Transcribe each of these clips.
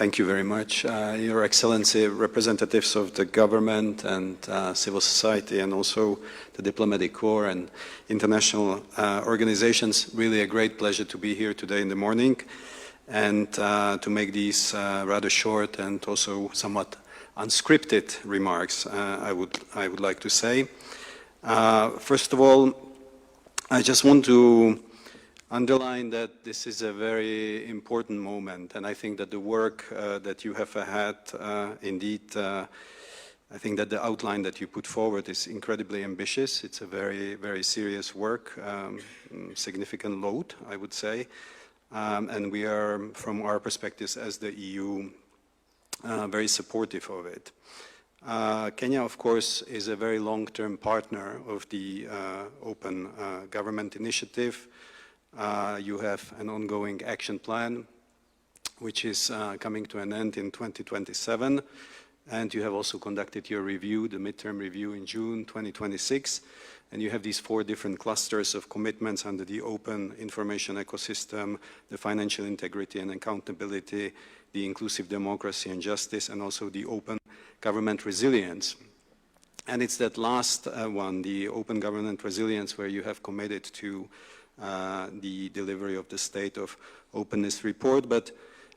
Thank you very much. Your Excellency, representatives of the government and civil society and also the diplomatic corps and international organizations, really a great pleasure to be here today in the morning and to make these rather short and also somewhat unscripted remarks, I would like to say. First of all, I just want to underline that this is a very important moment, and I think that the work that you have had, indeed, I think that the outline that you put forward is incredibly ambitious. It's a very, very serious work, significant load, I would say, and we are, from our perspectives as the EU, very supportive of it. Kenya, of course, is a very long-term partner of the Open Government Initiative. You have an ongoing action plan, which is coming to an end in 2027, and you have also conducted your review, the midterm review, in June 2026, and you have these 4 different clusters of commitments under the open information ecosystem, the financial integrity and accountability, the inclusive democracy and justice, and also the open government resilience. And it's that last one, the open government resilience, where you have committed to the delivery of the State of Openness report. But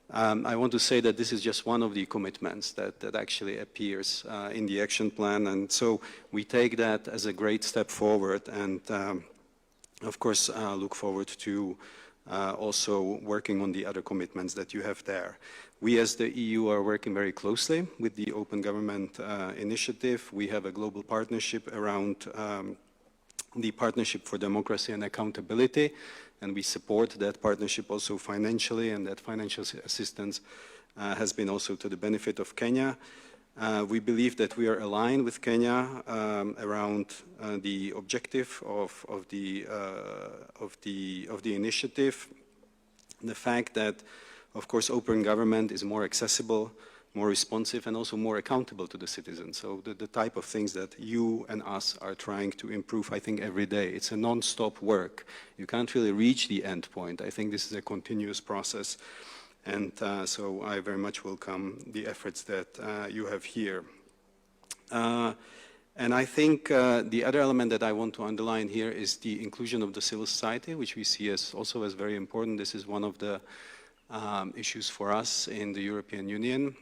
I want to say that this is just one of the commitments that actually appears in the action plan. And so we take that as a great step forward and, of course, look forward to also working on the other commitments that you have there. We as the EU are working very closely with the Open Government Initiative. We have a global partnership around the Partnership for Democracy and Accountability, and we support that partnership also financially, and that financial assistance has been also to the benefit of Kenya. We believe that we are aligned with Kenya around the objective of the initiative, the fact that, of course, open government is more accessible, more responsive, and also more accountable to the citizens. So the type of things that you and us are trying to improve, I think, every day. It's a non-stop work. You can't really reach the end point. I think this is a continuous process. And so I very much welcome the efforts that you have here. And I think the other element that I want to underline here is the inclusion of the civil society, which we see as also as very important. This is one of the issues for us in the European Union.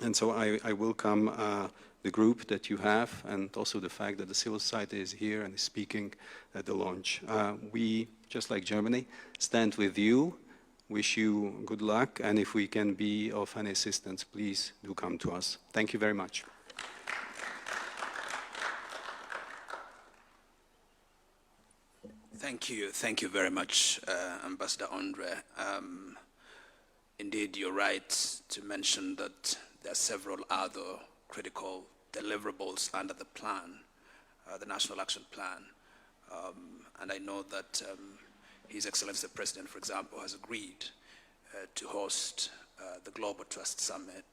And so I welcome the group that you have, and also the fact that the civil society is here and is speaking at the launch. We, just like Germany, stand with you, wish you good luck, and if we can be of any assistance, please do come to us. Thank you very much. Thank you very much, Ambassador Andre. Indeed, you're right to mention that there are several other critical deliverables under the plan, the National Action Plan. And I know that His Excellency the President, for example, has agreed to host the Global Trust Summit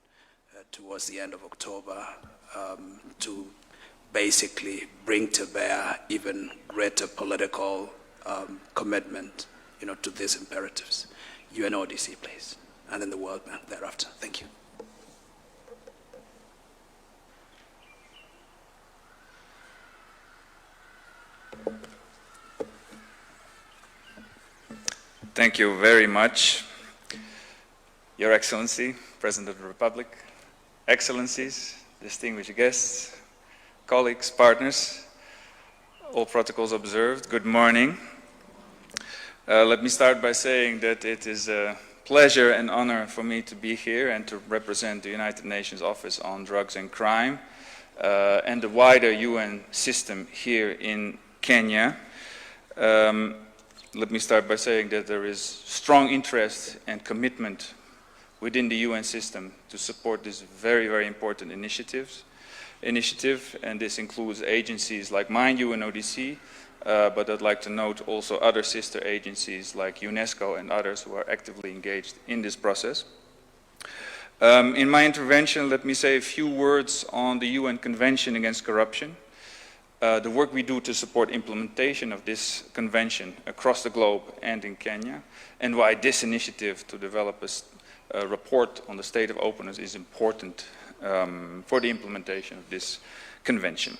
towards the end of October to basically bring to bear even greater political commitment, to these imperatives. UNODC, please, and then the World Bank thereafter. Thank you. Thank you very much, Your Excellency, President of the Republic, Excellencies, distinguished guests, colleagues, partners, all protocols observed, good morning. Let me start by saying that it is a pleasure and honor for me to be here and to represent the United Nations Office on Drugs and Crime and the wider UN system here in Kenya. Let me start by saying that there is strong interest and commitment within the UN system to support this very, very important initiative, and this includes agencies like mine, UNODC, but I'd like to note also other sister agencies like UNESCO and others who are actively engaged in this process. In my intervention, let me say a few words on the UN Convention Against Corruption, the work we do to support implementation of this convention across the globe and in Kenya, and why this initiative to develop report on the state of openness is important for the implementation of this convention.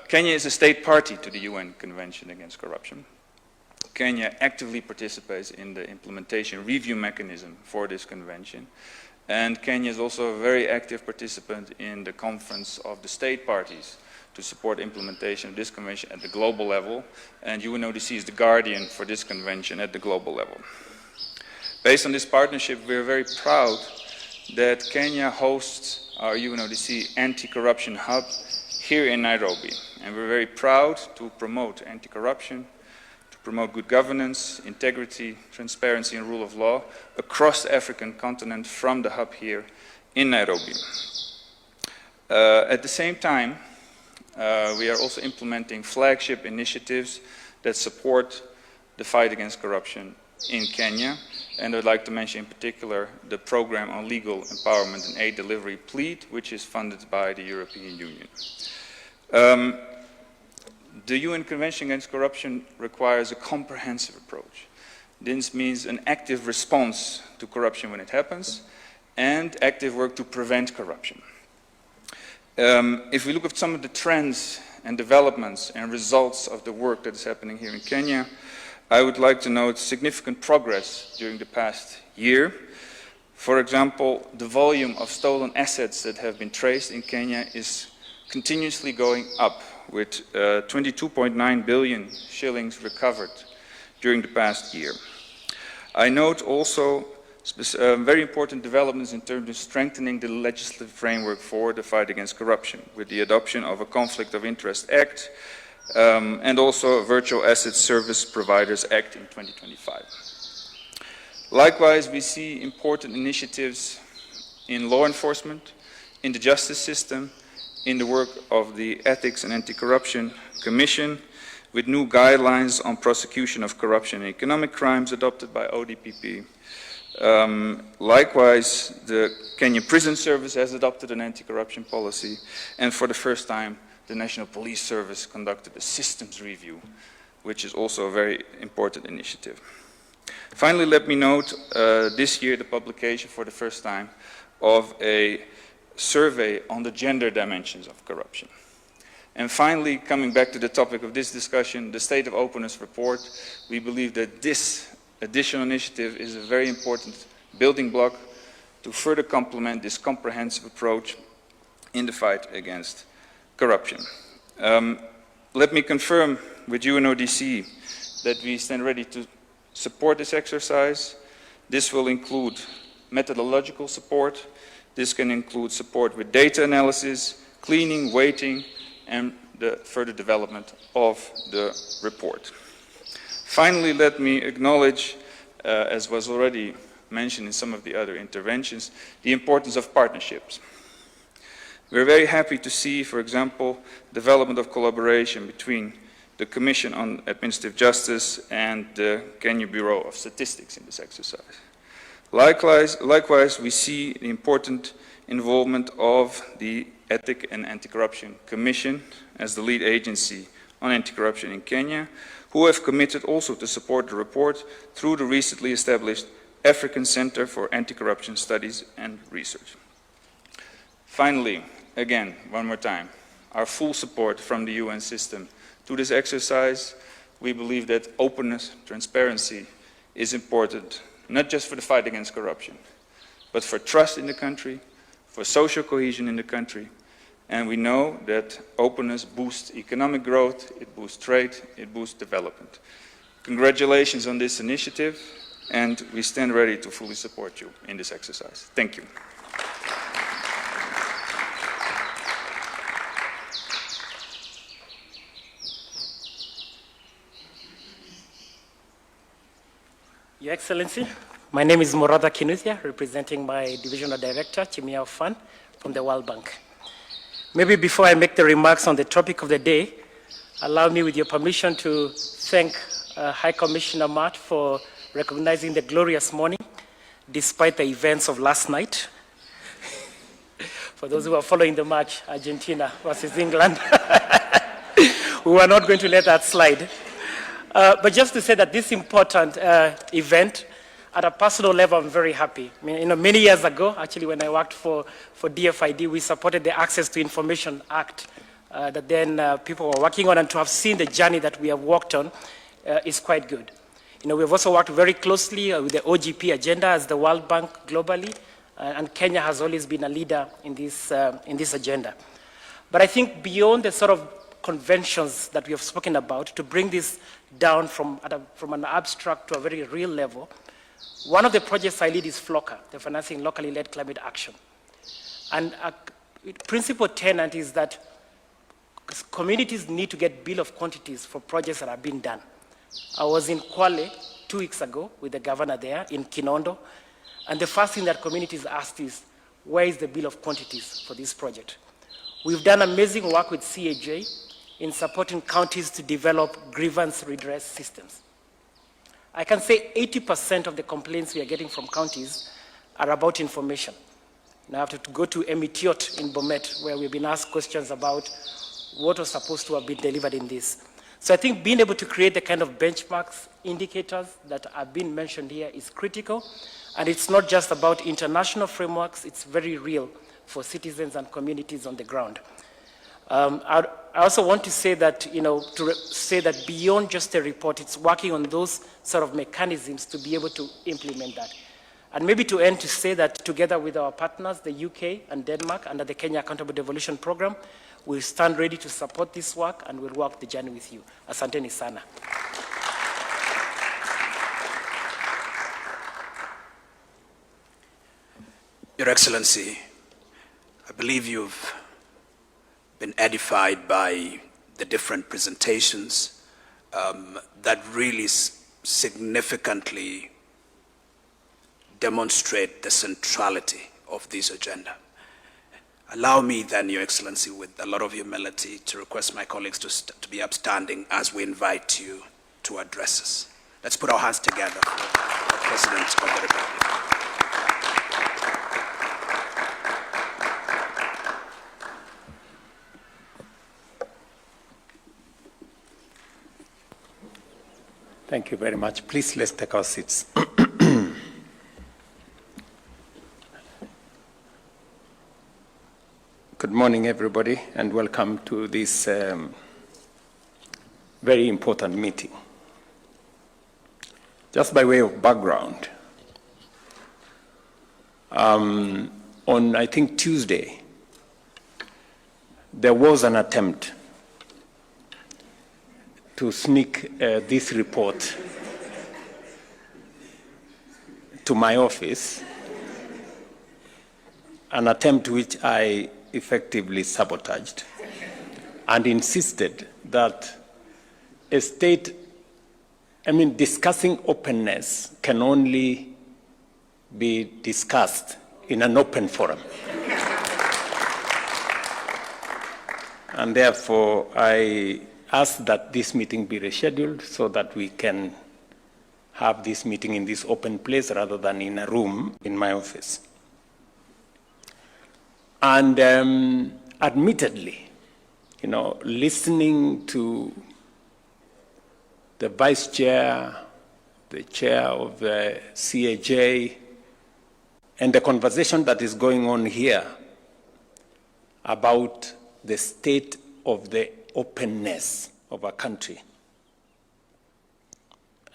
Kenya is a state party to the UN Convention Against Corruption. Kenya actively participates in the implementation review mechanism for this convention, and Kenya is also a very active participant in the conference of the state parties to support implementation of this convention at the global level, and UNODC is the guardian for this convention at the global level. Based on this partnership, we are very proud that Kenya hosts our UNODC anti-corruption hub here in Nairobi, and we're very proud to promote anti-corruption, to promote good governance, integrity, transparency and rule of law across the African continent from the hub here in Nairobi. At the same time, we are also implementing flagship initiatives that support the fight against corruption in Kenya, and I'd like to mention in particular the program on legal empowerment and aid delivery PLEAD, which is funded by the European Union. The UN Convention Against Corruption requires a comprehensive approach. This means an active response to corruption when it happens and active work to prevent corruption. If we look at some of the trends and developments and results of the work that is happening here in Kenya, I would like to note significant progress during the past year. For example, the volume of stolen assets that have been traced in Kenya is continuously going up, with 22.9 billion shillings recovered during the past year. I note also very important developments in terms of strengthening the legislative framework for the fight against corruption, with the adoption of a Conflict of Interest Act and also a Virtual Asset Service Providers Act in 2025. Likewise, we see important initiatives in law enforcement, in the justice system, in the work of the Ethics and Anti-Corruption Commission, with new guidelines on prosecution of corruption and economic crimes adopted by ODPP. Likewise, the Kenya Prison Service has adopted an anti-corruption policy, and for the first time, the National Police Service conducted a systems review, which is also a very important initiative. Finally, let me note this year the publication for the first time of a survey on the gender dimensions of corruption. And finally, coming back to the topic of this discussion, the State of Openness report, we believe that this additional initiative is a very important building block to further complement this comprehensive approach in the fight against corruption. Let me confirm with UNODC that we stand ready to support this exercise. This will include methodological support. This can include support with data analysis, cleaning, weighting, and the further development of the report. Finally, let me acknowledge, as was already mentioned in some of the other interventions, the importance of partnerships. We're very happy to see, for example, development of collaboration between the Commission on Administrative Justice and the Kenya Bureau of Statistics in this exercise. Likewise, we see the important involvement of the Ethics and Anti-Corruption Commission as the lead agency on anti-corruption in Kenya, who have committed also to support the report through the recently established African Center for Anti-Corruption Studies and Research. Finally, again, one more time, our full support from the UN system to this exercise. We believe that openness, transparency is important, not just for the fight against corruption, but for trust in the country, for social cohesion in the country. And we know that openness boosts economic growth, it boosts trade, it boosts development. Congratulations on this initiative, and we stand ready to fully support you in this exercise. Thank you. Your Excellency, my name is Moratha Kinuthia, representing my Divisional Director, Chimia Fan, from the World Bank. Maybe before I make the remarks on the topic of the day, allow me, with your permission, to thank High Commissioner Matt for recognizing the glorious morning, despite the events of last night. For those who are following the match, Argentina versus England, we were not going to let that slide. But just to say that this important event at a personal level, I'm very happy. I mean, many years ago, actually, when I worked for DFID, we supported the Access to Information Act that then people were working on, and to have seen the journey that we have walked on is quite good. We've also worked very closely with the OGP agenda as the World Bank globally, and Kenya has always been a leader in this agenda. But I think beyond the sort of conventions that we have spoken about, to bring this down from an abstract to a very real level, one of the projects I lead is FLOCA, the Financing Locally Led Climate Action. And a principal tenet is that communities need to get bill of quantities for projects that are being done. I was in Kwale 2 weeks ago with the governor there in Kinondo, and the first thing that communities asked is, where is the bill of quantities for this project? We've done amazing work with CAJ in supporting counties to develop grievance redress systems. I can say 80% of the complaints we are getting from counties are about information. Now I have to go to Emitiot in Bomet, where we've been asked questions about what was supposed to have been delivered in this. So I think being able to create the kind of benchmarks, indicators that have been mentioned here is critical. And it's not just about international frameworks, it's very real for citizens and communities on the ground. I also want to say that, that beyond just a report, it's working on those sort of mechanisms to be able to implement that. And maybe to end, to say that together with our partners, the UK and Denmark, under the Kenya Accountable Devolution Program, we stand ready to support this work and we'll walk the journey with you. Asanteni sana. Your Excellency, I believe you've been edified by the different presentations that really significantly demonstrate the centrality of this agenda. Allow me then, Your Excellency, with a lot of humility, to request my colleagues to be upstanding as we invite you to address us. Let's put our hands together for the President of the Republic. Thank you very much. Please, let's take our seats. Good morning, everybody, and welcome to this very important meeting. Just by way of background, on, I think, Tuesday, there was an attempt to sneak this report to my office, an attempt which I effectively sabotaged and insisted that discussing openness can only be discussed in an open forum. And therefore, I ask that this meeting be rescheduled so that we can have this meeting in this open place rather than in a room in my office. And admittedly, listening to the vice chair, the chair of the CAJ, and the conversation that is going on here about the state of the openness of our country,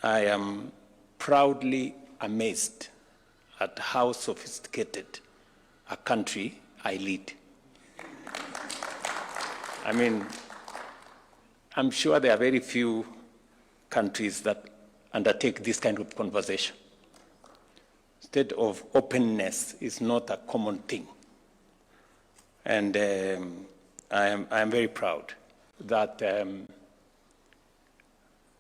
I am proudly amazed at how sophisticated a country I lead. I mean, I'm sure there are very few countries that undertake this kind of conversation. State of openness is not a common thing. And I am very proud that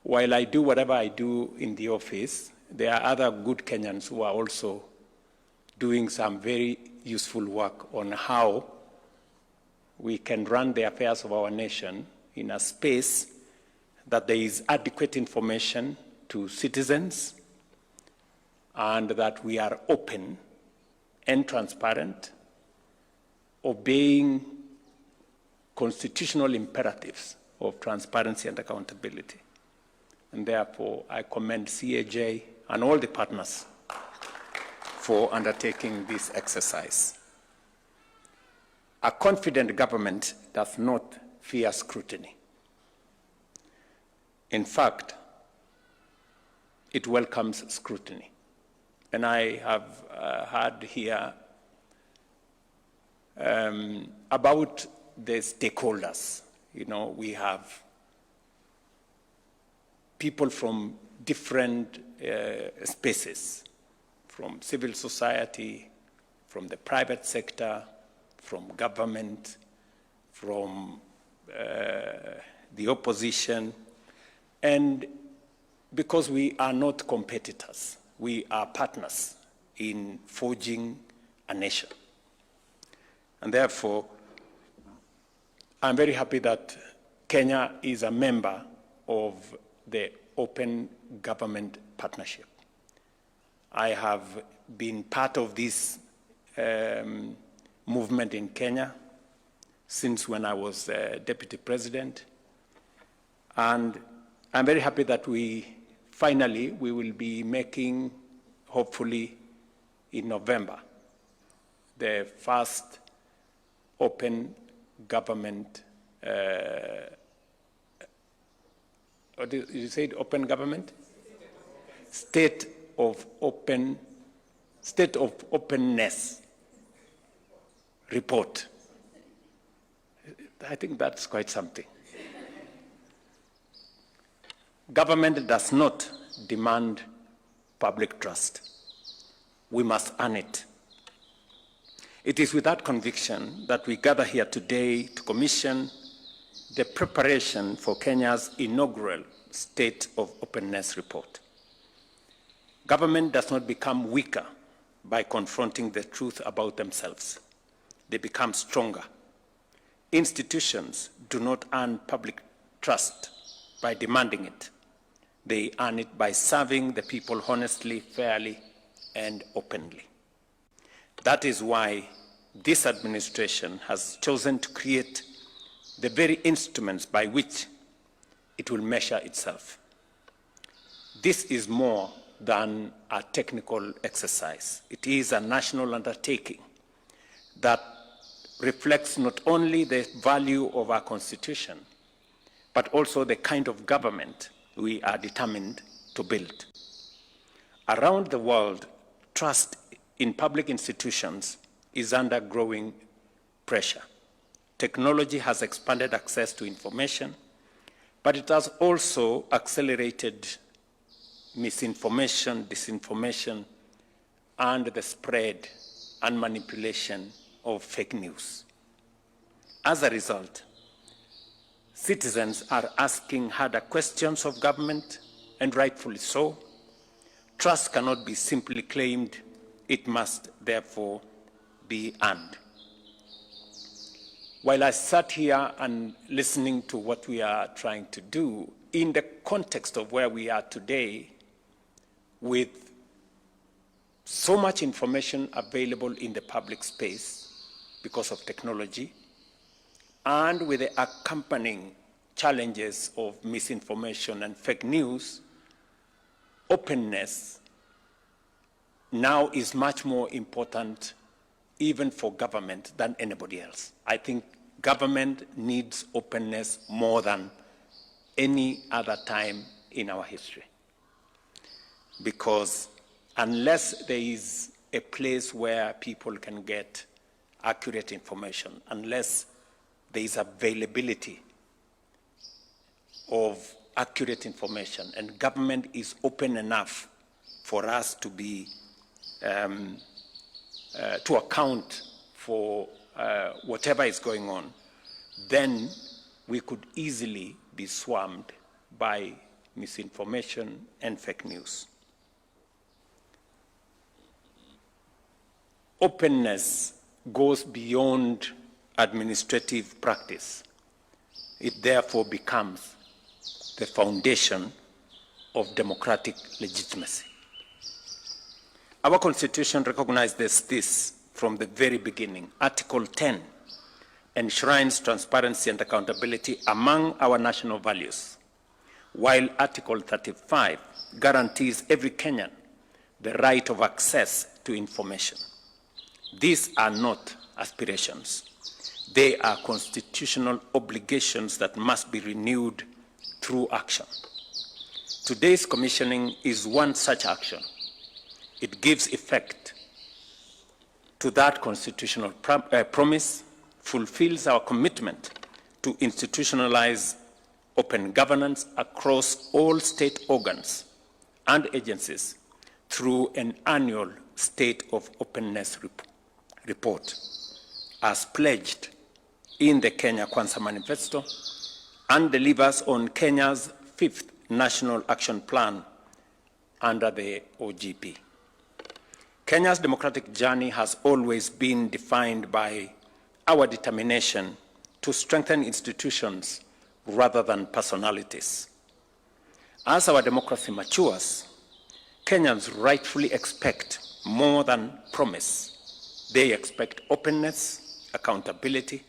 while I do whatever I do in the office, there are other good Kenyans who are also doing some very useful work on how we can run the affairs of our nation in a space that there is adequate information to citizens and that we are open and transparent, obeying constitutional imperatives of transparency and accountability. And therefore, I commend CAJ and all the partners for undertaking this exercise. A confident government does not fear scrutiny. In fact, it welcomes scrutiny. And I have heard here about the stakeholders. You know, we have people from different spaces, from civil society, from the private sector, from government, from the opposition, and because we are not competitors, we are partners in forging a nation. And therefore, I'm very happy that Kenya is a member of the Open Government Partnership. I have been part of this movement in Kenya since when I was Deputy President. And I'm very happy that we will be making, hopefully in November, the first open government, you said open government? State of openness report. I think that's quite something. Government does not demand public trust. We must earn it. It is with that conviction that we gather here today to commission the preparation for Kenya's inaugural State of Openness report. Government does not become weaker by confronting the truth about themselves. They become stronger. Institutions do not earn public trust by demanding it. They earn it by serving the people honestly, fairly, and openly. That is why this administration has chosen to create the very instruments by which it will measure itself. This is more than a technical exercise. It is a national undertaking that reflects not only the value of our Constitution, but also the kind of government we are determined to build. Around the world, trust in public institutions is under growing pressure. Technology has expanded access to information, but it has also accelerated misinformation, disinformation, and the spread and manipulation of fake news. As a result, citizens are asking harder questions of government, and rightfully so. Trust cannot be simply claimed, it must therefore be earned. While I sat here and listening to what we are trying to do, in the context of where we are today, with so much information available in the public space because of technology, and with the accompanying challenges of misinformation and fake news, openness now is much more important even for government than anybody else. I think government needs openness more than any other time in our history. Because unless there is a place where people can get accurate information, unless there is availability of accurate information, and government is open enough for us to be to account for whatever is going on, then we could easily be swarmed by misinformation and fake news. Openness goes beyond administrative practice. It therefore becomes the foundation of democratic legitimacy. Our Constitution recognizes this from the very beginning. Article 10 enshrines transparency and accountability among our national values, while Article 35 guarantees every Kenyan the right of access to information. These are not aspirations. They are constitutional obligations that must be renewed through action. Today's commissioning is one such action. It gives effect to that constitutional promise, fulfills our commitment to institutionalize open governance across all state organs and agencies through an annual State of Openness report, as pledged in the Kenya Kwanza Manifesto, and delivers on Kenya's 5th National Action Plan under the OGP. Kenya's democratic journey has always been defined by our determination to strengthen institutions rather than personalities. As our democracy matures, Kenyans rightfully expect more than promise. They expect openness, accountability,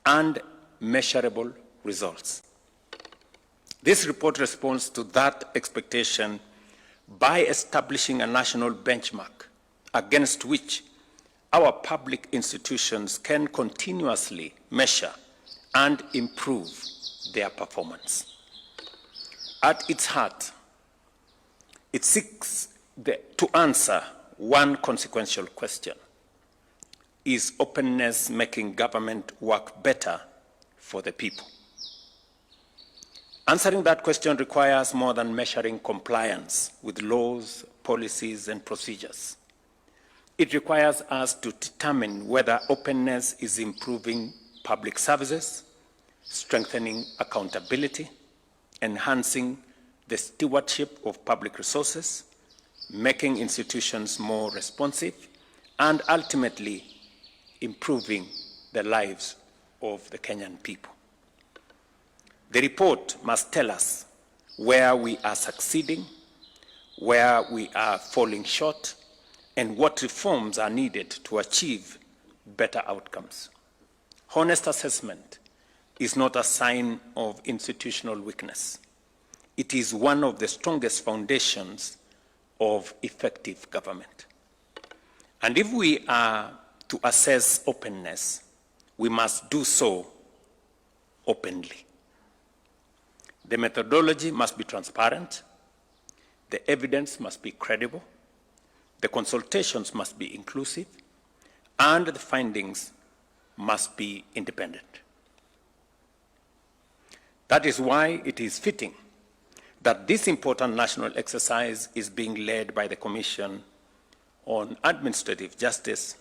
and measurable results. This report responds to that expectation by establishing a national benchmark against which our public institutions can continuously measure and improve their performance. At its heart, it seeks to answer one consequential question: is openness making government work better for the people? Answering that question requires more than measuring compliance with laws, policies, and procedures. It requires us to determine whether openness is improving public services, strengthening accountability, enhancing the stewardship of public resources, making institutions more responsive, and ultimately improving the lives of the Kenyan people. The report must tell us where we are succeeding, where we are falling short, and what reforms are needed to achieve better outcomes. Honest assessment is not a sign of institutional weakness. It is one of the strongest foundations of effective government. And if we are to assess openness, we must do so openly. The methodology must be transparent, the evidence must be credible, the consultations must be inclusive, and the findings must be independent. That is why it is fitting that this important national exercise is being led by the Commission on Administrative Justice,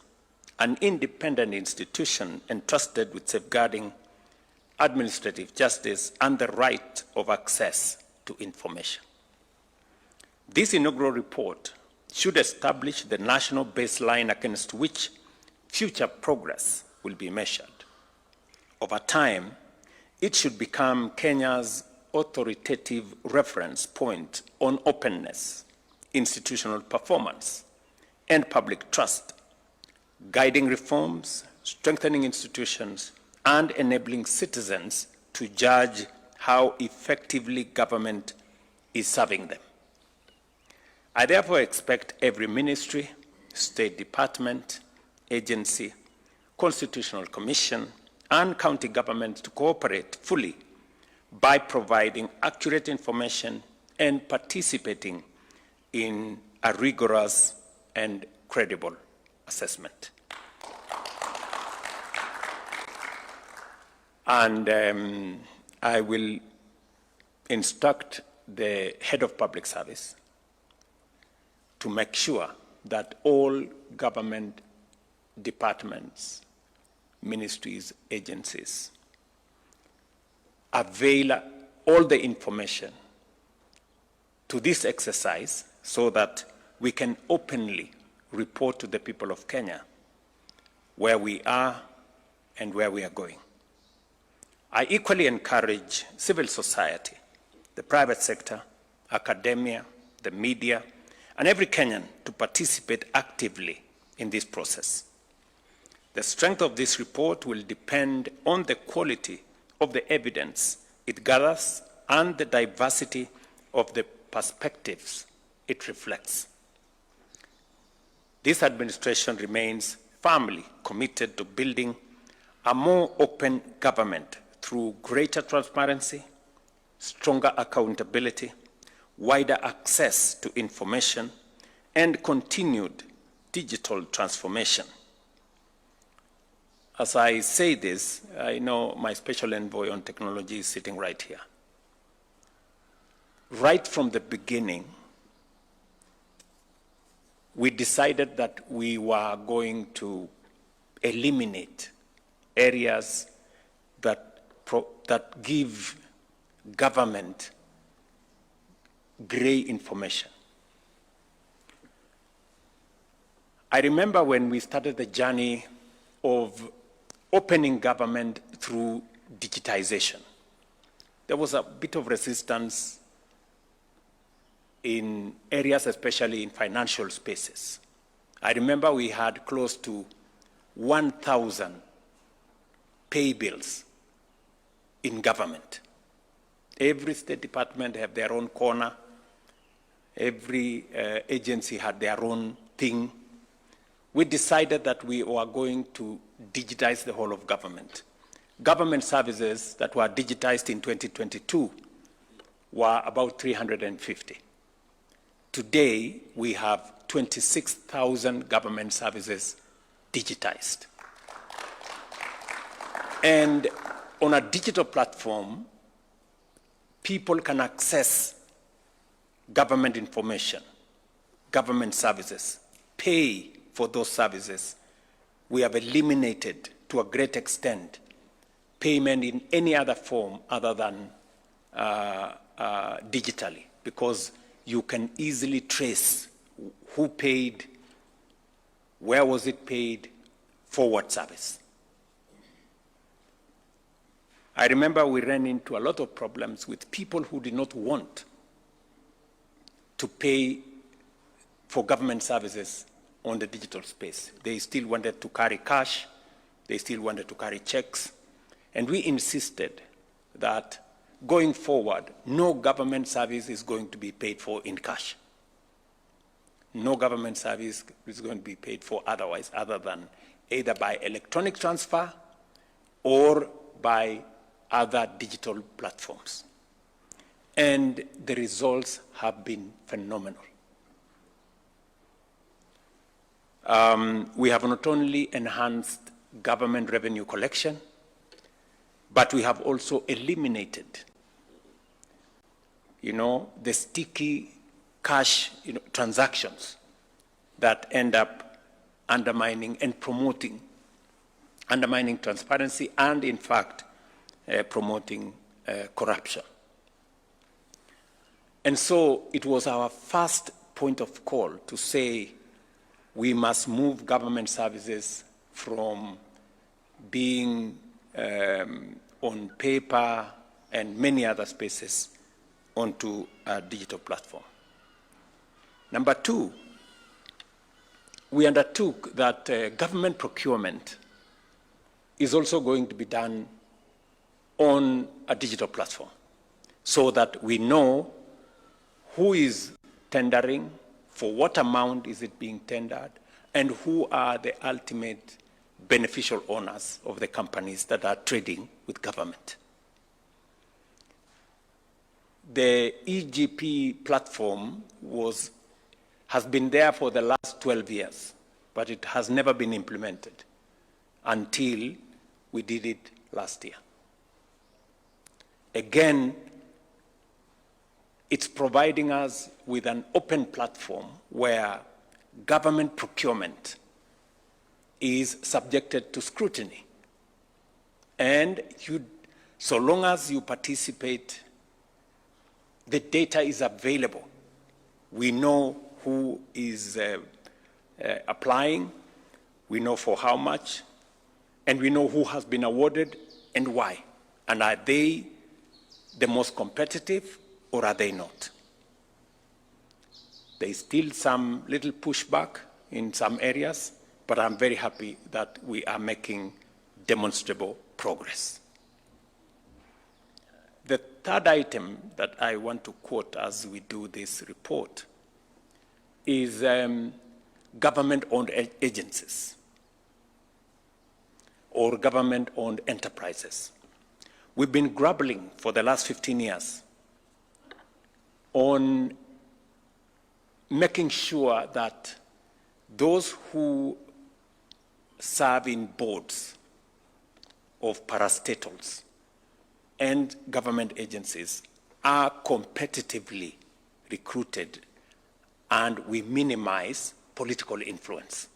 an independent institution entrusted with safeguarding administrative justice and the right of access to information. This inaugural report should establish the national baseline against which future progress will be measured. Over time, it should become Kenya's authoritative reference point on openness, institutional performance, and public trust, guiding reforms, strengthening institutions, and enabling citizens to judge how effectively government is serving them. I therefore expect every ministry, state department, agency, constitutional commission, and county government to cooperate fully by providing accurate information and participating in a rigorous and credible assessment. And I will instruct the head of public service to make sure that all government departments, ministries, agencies avail all the information to this exercise so that we can openly report to the people of Kenya where we are and where we are going. I equally encourage civil society, the private sector, academia, the media, and every Kenyan to participate actively in this process. The strength of this report will depend on the quality of the evidence it gathers and the diversity of the perspectives it reflects. This administration remains firmly committed to building a more open government through greater transparency, stronger accountability, wider access to information, and continued digital transformation. As I say this, I know my special envoy on technology is sitting right here. Right from the beginning, we decided that we were going to eliminate areas that give government gray information. I remember when we started the journey of opening government through digitization, there was a bit of resistance in areas, especially in financial spaces. I remember we had close to 1,000 pay bills in government. Every state department had their own corner. Every agency had their own thing. We decided that we were going to digitize the whole of government. Government services that were digitized in 2022 were about 350. Today, we have 26,000 government services digitized. And on a digital platform, people can access government information, government services, pay for those services. We have eliminated, to a great extent, payment in any other form other than digitally, because you can easily trace who paid, where was it paid, for what service. I remember we ran into a lot of problems with people who did not want to pay for government services on the digital space. They still wanted to carry cash, they still wanted to carry checks, and we insisted that going forward, no government service is going to be paid for in cash. No government service is going to be paid for otherwise, other than either by electronic transfer or by other digital platforms. And the results have been phenomenal. We have not only enhanced government revenue collection, but we have also eliminated, the sticky cash, transactions that end up undermining and undermining transparency and, in fact, promoting corruption. And so it was our first point of call to say we must move government services from being on paper and many other spaces onto a digital platform. Number two, we undertook that government procurement is also going to be done on a digital platform so that we know who is tendering, for what amount is it being tendered, and who are the ultimate beneficial owners of the companies that are trading with government. The EGP platform has been there for the last 12 years, but it has never been implemented until we did it last year. Again, it's providing us with an open platform where government procurement is subjected to scrutiny. And so long as you participate, the data is available. We know who is applying, we know for how much, and we know who has been awarded and why. And are they the most competitive, or are they not? There is still some little pushback in some areas, but I'm very happy that we are making demonstrable progress. The third item that I want to quote as we do this report is government-owned agencies or government-owned enterprises. We've been grappling for the last 15 years on making sure that those who serve in boards of parastatals and government agencies are competitively recruited and we minimize political influence.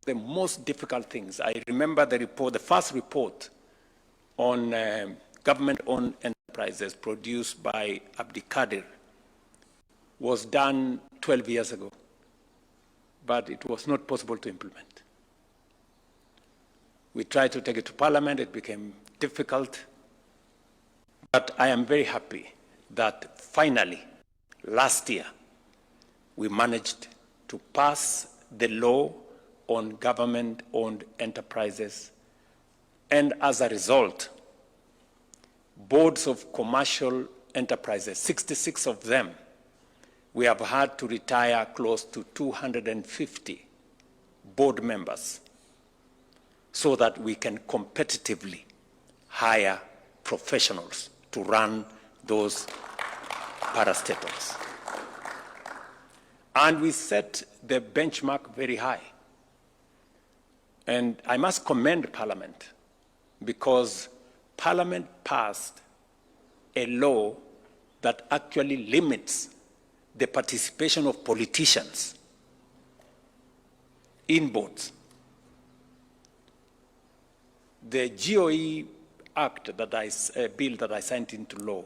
The most difficult things, I remember the report, the first report on government-owned enterprises produced by Abdikadir was done 12 years ago, but it was not possible to implement. We tried to take it to Parliament, it became difficult, but I am very happy that finally, last year, we managed to pass the law on government-owned enterprises, and as a result, boards of commercial enterprises, 66 of them, we have had to retire close to 250 board members so that we can competitively hire professionals to run those parastatals. And we set the benchmark very high. And I must commend Parliament because Parliament passed a law that actually limits the participation of politicians in boards. The GOE Act, bill that I signed into law,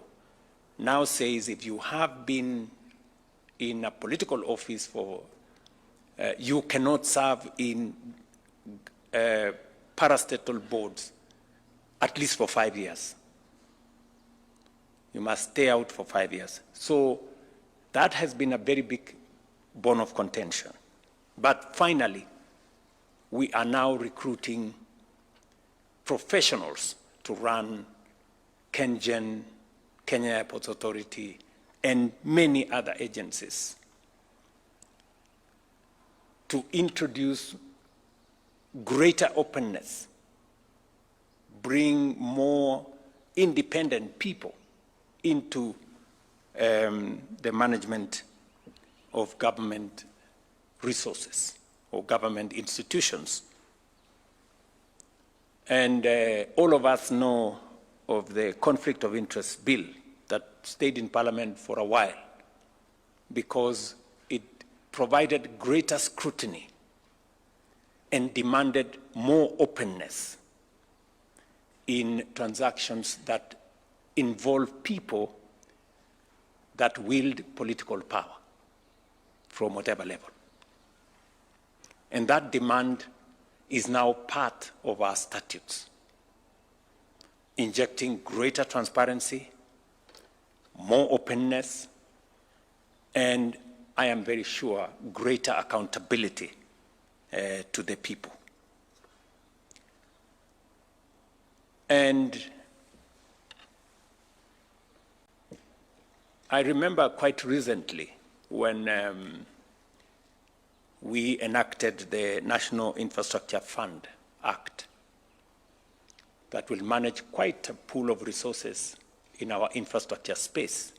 now says if you have been in a political office for, you cannot serve in parastatal boards at least for 5 years. You must stay out for 5 years. So that has been a very big bone of contention. But finally, we are now recruiting professionals to run KenGen, Kenya Airports Authority, and many other agencies to introduce greater openness, bring more independent people into the management of government resources or government institutions. And all of us know of the conflict of interest bill that stayed in Parliament for a while because it provided greater scrutiny and demanded more openness in transactions that involve people that wield political power from whatever level. And that demand is now part of our statutes, injecting greater transparency, more openness, and I am very sure greater accountability to the people. And I remember quite recently when we enacted the National Infrastructure Fund Act that will manage quite a pool of resources in our infrastructure space.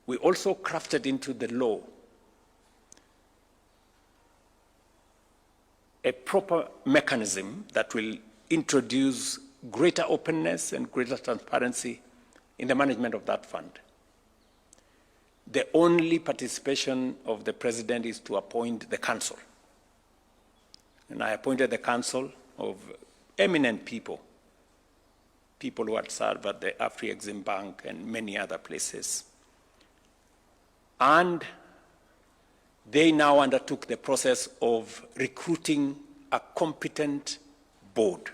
We also crafted into the law a proper mechanism that will introduce greater openness and greater transparency in the management of that fund. The only participation of the president is to appoint the council. And I appointed the council of eminent people, people who had served at the Afri-Exim Bank and many other places. And they now undertook the process of recruiting a competent board.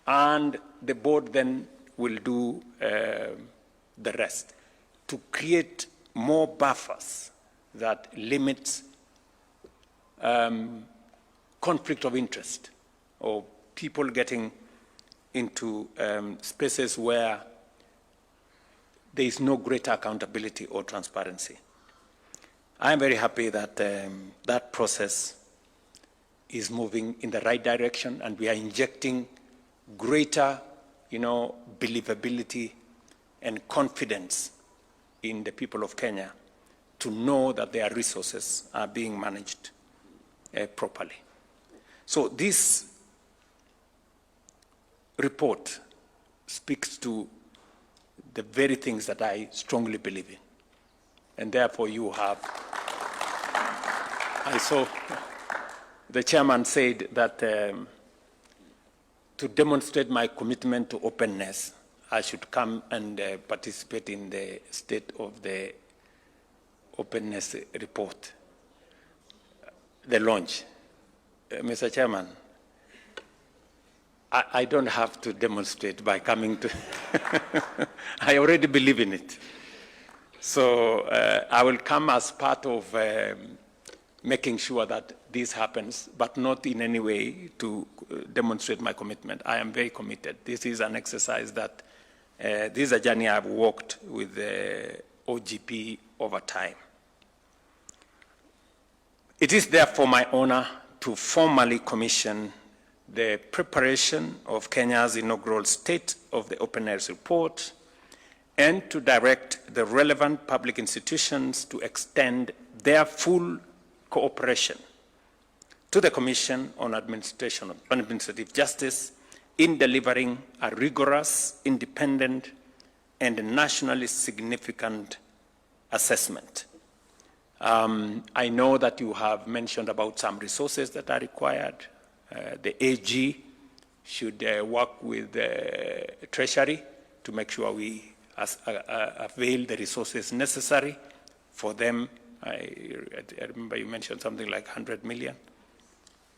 And the board then will do the rest to create more buffers that limits conflict of interest or people getting into spaces where there is no greater accountability or transparency. I am very happy that that process is moving in the right direction, and we are injecting greater, believability and confidence in the people of Kenya to know that their resources are being managed properly. So this report speaks to the very things that I strongly believe in. And therefore I saw the chairman said that to demonstrate my commitment to openness, I should come and participate in the State of the Openness report, the launch. Mr. Chairman, I don't have to demonstrate by coming to, I already believe in it. So I will come as part of making sure that this happens, but not in any way to demonstrate my commitment. I am very committed. This is an exercise that, this is a journey I've walked with the OGP over time. It is therefore my honor to formally commission the preparation of Kenya's inaugural State of the Openness report and to direct the relevant public institutions to extend their full cooperation to the Commission on Administrative Justice in delivering a rigorous, independent, and nationally significant assessment. I know that you have mentioned about some resources that are required. The AG should work with the Treasury to make sure we avail the resources necessary for them. I remember you mentioned something like 100 million.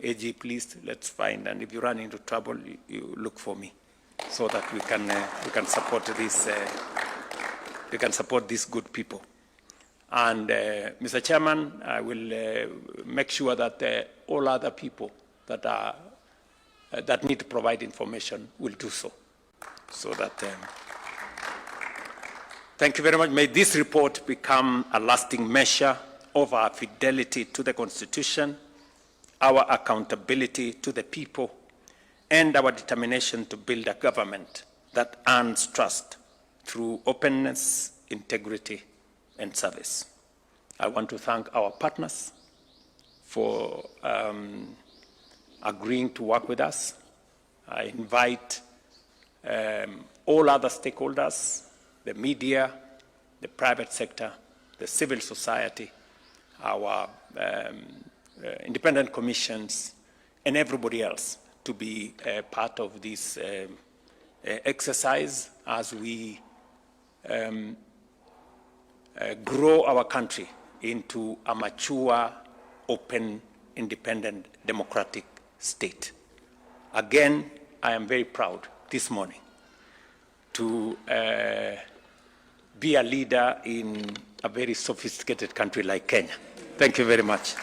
AG, please, let's find, and if you run into trouble, you look for me, so that we can support this. We can support these good people. And Mr. Chairman, I will make sure that all other people that are that need to provide information will do so. So that. Thank you very much. May this report become a lasting measure of our fidelity to the Constitution, our accountability to the people, and our determination to build a government that earns trust through openness, integrity, and service. I want to thank our partners for agreeing to work with us. I invite all other stakeholders, the media, the private sector, the civil society, our independent commissions, and everybody else to be part of this exercise as we grow our country into a mature, open, independent, democratic state. Again, I am very proud this morning to be a leader in a very sophisticated country like Kenya. Thank you very much.